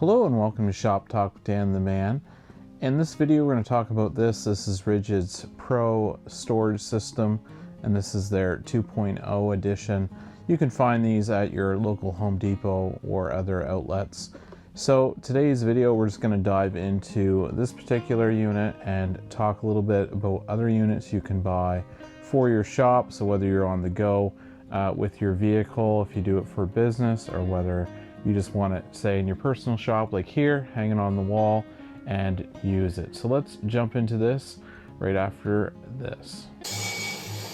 Hello and welcome to Shop Talk with Dan the Man. In this video we're going to talk about this. This is Ridgid's Pro storage system, and this is their 2.0 edition. You can find these at your local Home Depot or other outlets. So today's video we're just going to dive into this particular unit and talk a little bit about other units you can buy for your shop. So whether you're on the go with your vehicle, if you do it for business, or whether you just want to say in your personal shop like here, hanging on the wall, and use it. So let's jump into this right after this.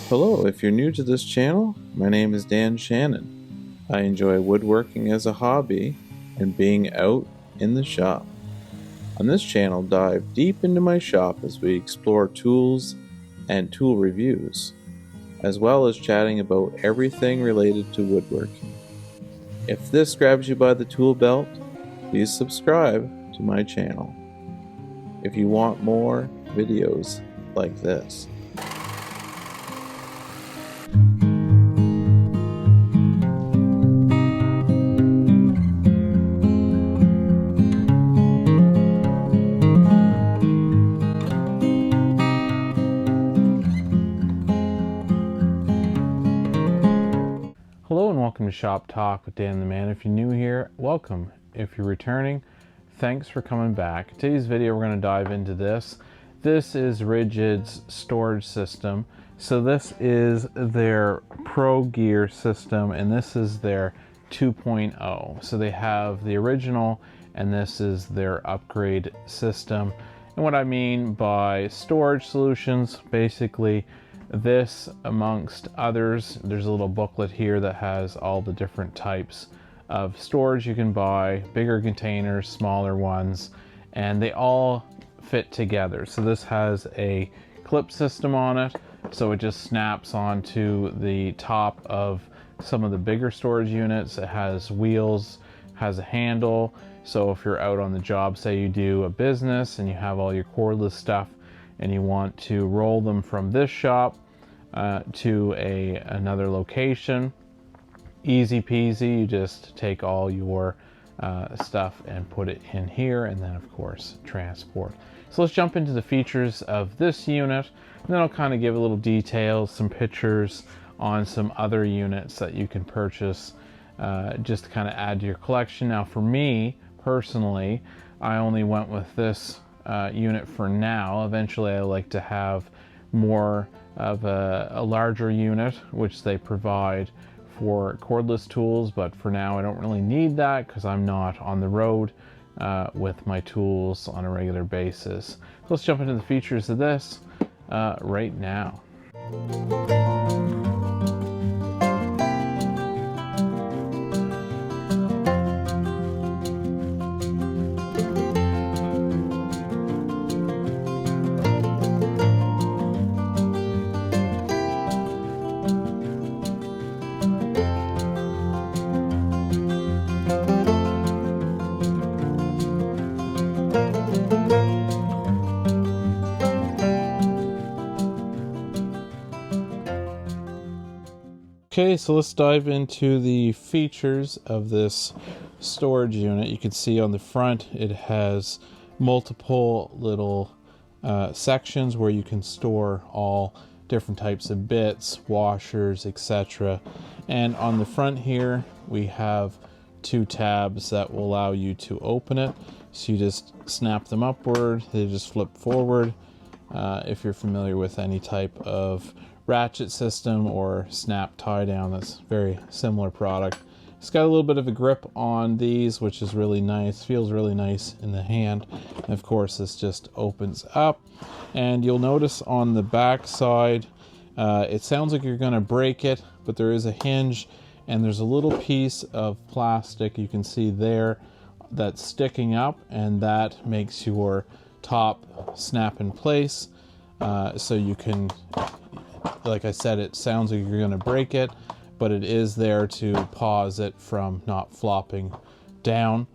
Hello, if you're new to this channel, my name is Dan Shannon. I enjoy woodworking as a hobby and being out in the shop. On this channel, dive deep into my shop as we explore tools and tool reviews, as well as chatting about everything related to woodworking. If this grabs you by the tool belt, please subscribe to my channel if you want more videos like this. Hello and welcome to Shop Talk with Dan the Man. If you're new here, welcome. If you're returning, thanks for coming back. Today's video we're going to dive into this. This is Ridgid's storage system. So this is their Pro Gear system and this is their 2.0. So they have the original and this is their upgrade system. And what I mean by storage solutions, basically this, amongst others, there's a little booklet here that has all the different types of storage you can buy, bigger containers, smaller ones, and they all fit together. So this has a clip system on it, so it just snaps onto the top of some of the bigger storage units. It has wheels, has a handle, so if you're out on the job, say you do a business and you have all your cordless stuff and you want to roll them from this shop to another location, easy peasy. You just take all your stuff and put it in here, and then of course transport. So let's jump into the features of this unit, and then I'll kind of give a little details, some pictures on some other units that you can purchase just to kind of add to your collection. Now for me personally, I only went with this unit for now. Eventually I like to have more of a larger unit, which they provide for cordless tools, but for now I don't really need that because I'm not on the road with my tools on a regular basis. So let's jump into the features of this right now. Okay, so let's dive into the features of this storage unit. You can see on the front it has multiple little sections where you can store all different types of bits, washers, etc. And on the front here we have two tabs that will allow you to open it. So you just snap them upward, they just flip forward. If you're familiar with any type of ratchet system or snap tie down, that's a very similar product. It's got a little bit of a grip on these, which is really nice, feels really nice in the hand. And of course this just opens up, and you'll notice on the back side it sounds like you're going to break it, but there is a hinge and there's a little piece of plastic you can see there that's sticking up, and that makes your top snap in place. So you can, like I said, it sounds like you're going to break it, but it is there to pause it from not flopping down.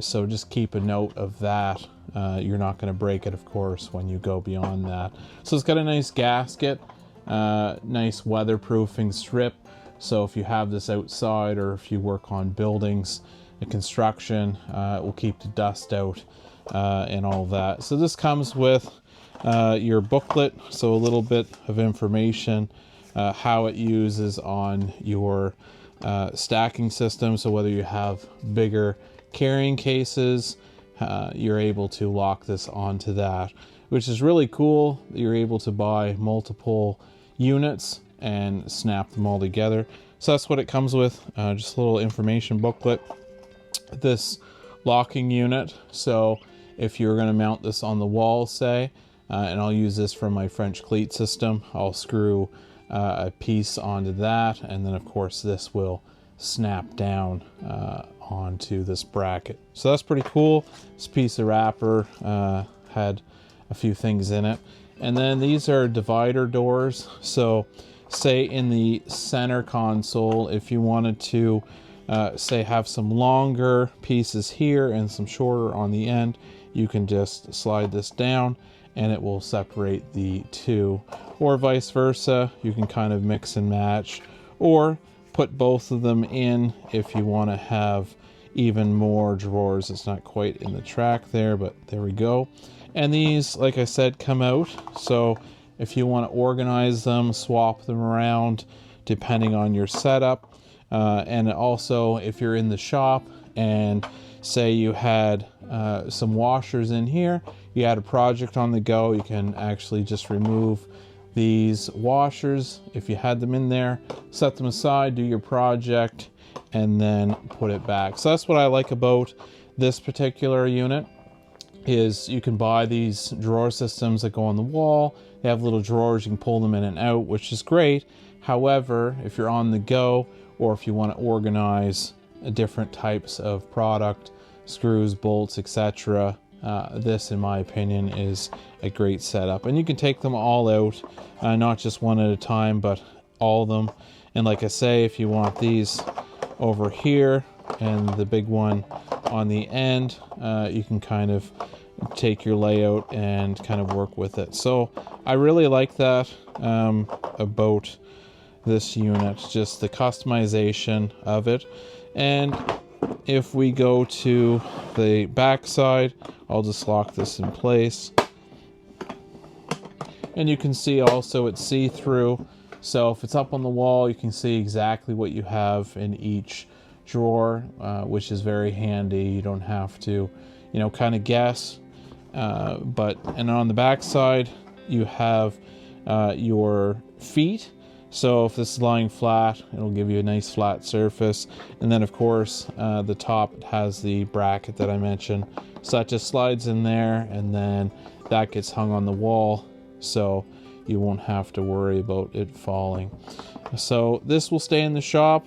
So just keep a note of that. You're not going to break it, of course, when you go beyond that. So it's got a nice gasket, nice weatherproofing strip. So if you have this outside or if you work on buildings the construction. It will keep the dust out and all that. So this comes with your booklet, so a little bit of information, how it uses on your stacking system. So whether you have bigger carrying cases, you're able to lock this onto that, which is really cool. You're able to buy multiple units and snap them all together. So that's what it comes with, just a little information booklet. This locking unit, so if you're going to mount this on the wall, say, and I'll use this for my French cleat system, I'll screw a piece onto that, and then of course this will snap down onto this bracket. So that's pretty cool. This piece of wrapper had a few things in it. And then these are divider doors. So say in the center console, if you wanted to say have some longer pieces here and some shorter on the end, you can just slide this down and it will separate the two, or vice versa. You can kind of mix and match, or put both of them in if you want to have even more drawers. It's not quite in the track there, but there we go. And these, like I said, come out. So if you want to organize them, swap them around depending on your setup. And also if you're in the shop and say you had some washers in here, you had a project on the go, you can actually just remove these washers if you had them in there, set them aside, do your project, and then put it back. So that's what I like about this particular unit, is you can buy these drawer systems that go on the wall. They have little drawers, you can pull them in and out, which is great. However, if you're on the go, or if you want to organize different types of product, screws, bolts, etc., this, in my opinion, is a great setup. And you can take them all out, not just one at a time, but all of them. And like I say, if you want these over here and the big one on the end, you can kind of take your layout and kind of work with it. So I really like that about this unit, just the customization of it. And if we go to the back side, I'll just lock this in place. And you can see also it's see-through. So if it's up on the wall, you can see exactly what you have in each drawer, which is very handy. You don't have to, kind of guess. And on the back side, you have your feet. So if this is lying flat, it'll give you a nice flat surface. And then of course, the top has the bracket that I mentioned. So that just slides in there, and then that gets hung on the wall, so you won't have to worry about it falling. So this will stay in the shop,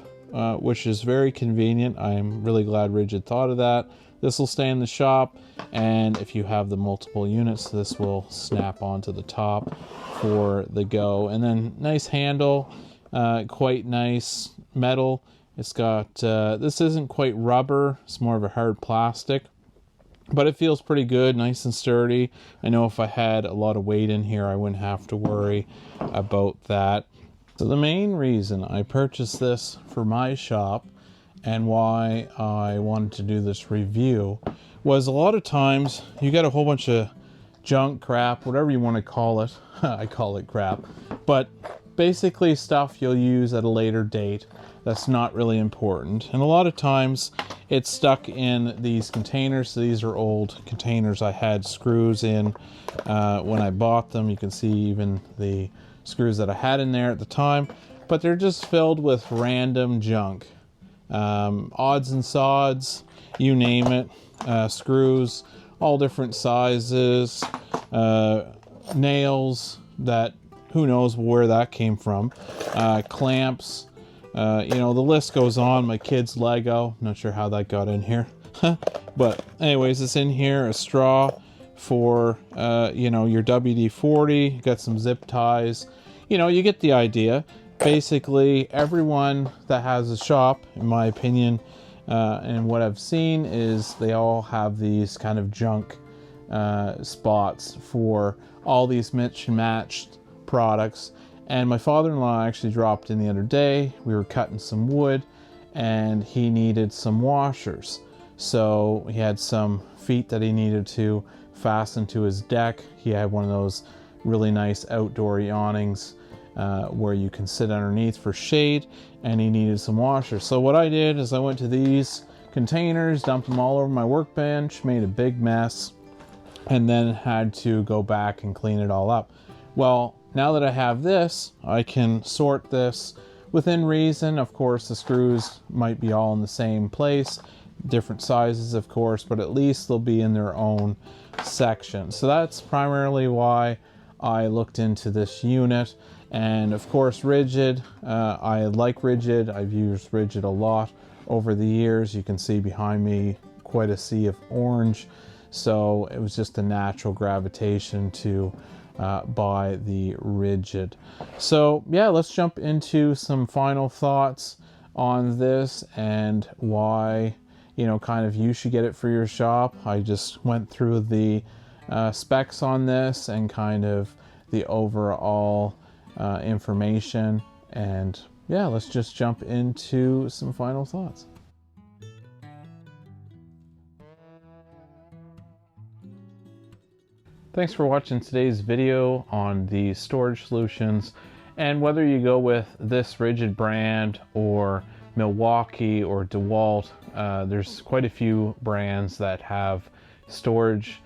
which is very convenient. I'm really glad Ridgid thought of that. This will stay in the shop, and if you have the multiple units, this will snap onto the top for the go. And then nice handle, quite nice metal. It's got, this isn't quite rubber, it's more of a hard plastic, but it feels pretty good, nice and sturdy. I know if I had a lot of weight in here, I wouldn't have to worry about that. So the main reason I purchased this for my shop and why I wanted to do this review was, a lot of times you get a whole bunch of junk, crap, whatever you want to call it. I call it crap, but basically stuff you'll use at a later date that's not really important. And a lot of times it's stuck in these containers. So these are old containers I had screws in when I bought them. You can see even the screws that I had in there at the time, but they're just filled with random junk. Odds and sods, you name it, screws, all different sizes, nails that who knows where that came from, clamps, the list goes on. My kid's Lego, not sure how that got in here. But anyways, it's in here. A straw for your WD-40, got some zip ties, you get the idea. Basically everyone that has a shop, in my opinion, and what I've seen, is they all have these kind of junk spots for all these mix and matched products. And my father-in-law actually dropped in the other day. We were cutting some wood and he needed some washers. So he had some feet that he needed to fasten to his deck. He had one of those really nice outdoor awnings where you can sit underneath for shade, and he needed some washers. So what I did is I went to these containers, dumped them all over my workbench, made a big mess, and then had to go back and clean it all up. Well, now that I have this, I can sort this within reason. Of course, the screws might be all in the same place, different sizes, of course, but at least they'll be in their own section. So that's primarily why I looked into this unit. And of course, Ridgid, I like Ridgid. I've used Ridgid a lot over the years. You can see behind me quite a sea of orange. So it was just a natural gravitation to buy the Ridgid. So yeah, let's jump into some final thoughts on this and why, you know, kind of you should get it for your shop. I just went through the specs on this and kind of the overall information, and yeah, let's just jump into some final thoughts. Thanks for watching today's video on the storage solutions, and whether you go with this Ridgid brand or Milwaukee or DeWalt, there's quite a few brands that have storage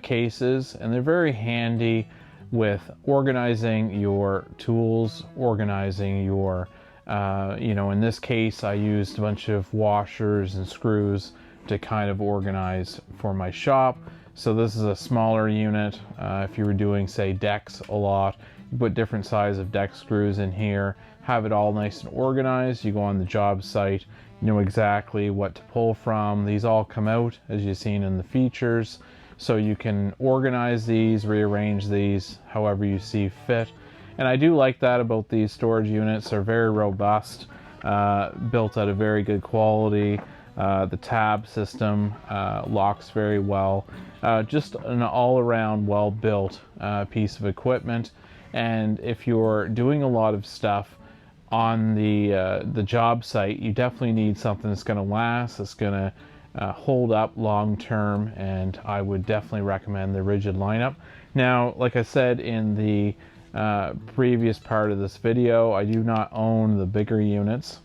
cases, and they're very handy with organizing your tools, organizing your, you know, in this case I used a bunch of washers and screws to kind of organize for my shop. So this is a smaller unit. If you were doing, say, decks a lot, you put different size of deck screws in here, have it all nice and organized. You go on the job site, you know exactly what to pull from. These all come out, as you've seen in the features. So you can organize these, rearrange these however you see fit. And I do like that about these storage units. They're very robust, built at a very good quality. The tab system locks very well. Just an all-around well-built piece of equipment. And if you're doing a lot of stuff on the job site, you definitely need something that's going to last, that's going to hold up long-term, and I would definitely recommend the Ridgid lineup. Now, like I said in the previous part of this video, I do not own the bigger units,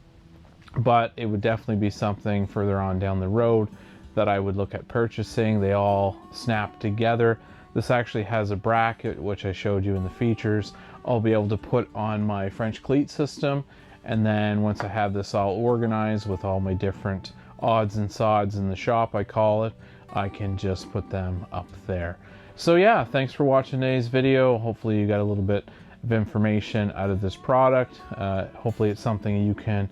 but it would definitely be something further on down the road that I would look at purchasing. They all snap together. This actually has a bracket, which I showed you in the features. I'll be able to put on my French cleat system, and then once I have this all organized with all my different odds and sods in the shop, I call it, I can just put them up there. So yeah, thanks for watching today's video. Hopefully you got a little bit of information out of this product. Hopefully it's something you can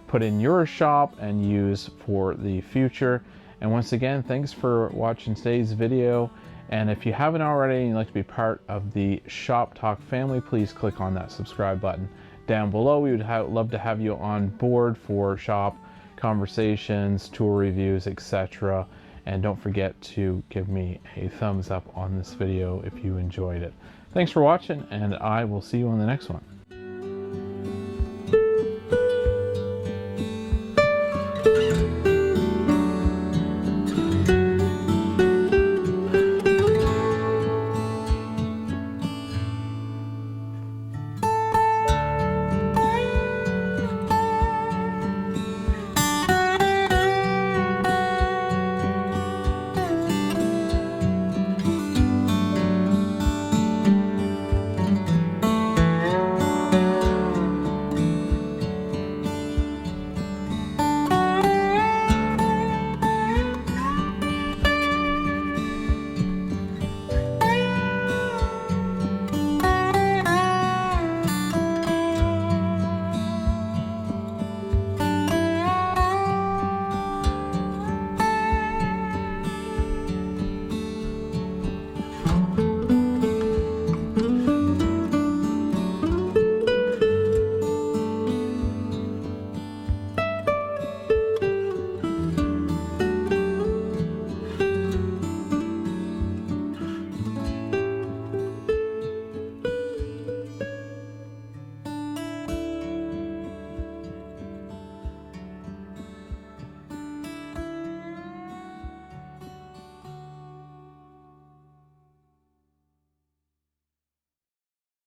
put in your shop and use for the future. And once again, thanks for watching today's video. And if you haven't already and you'd like to be part of the Shop Talk family, please click on that subscribe button down below. We would love to have you on board for shop conversations, tool reviews, etc. And don't forget to give me a thumbs up on this video if you enjoyed it. Thanks for watching, and I will see you on the next one.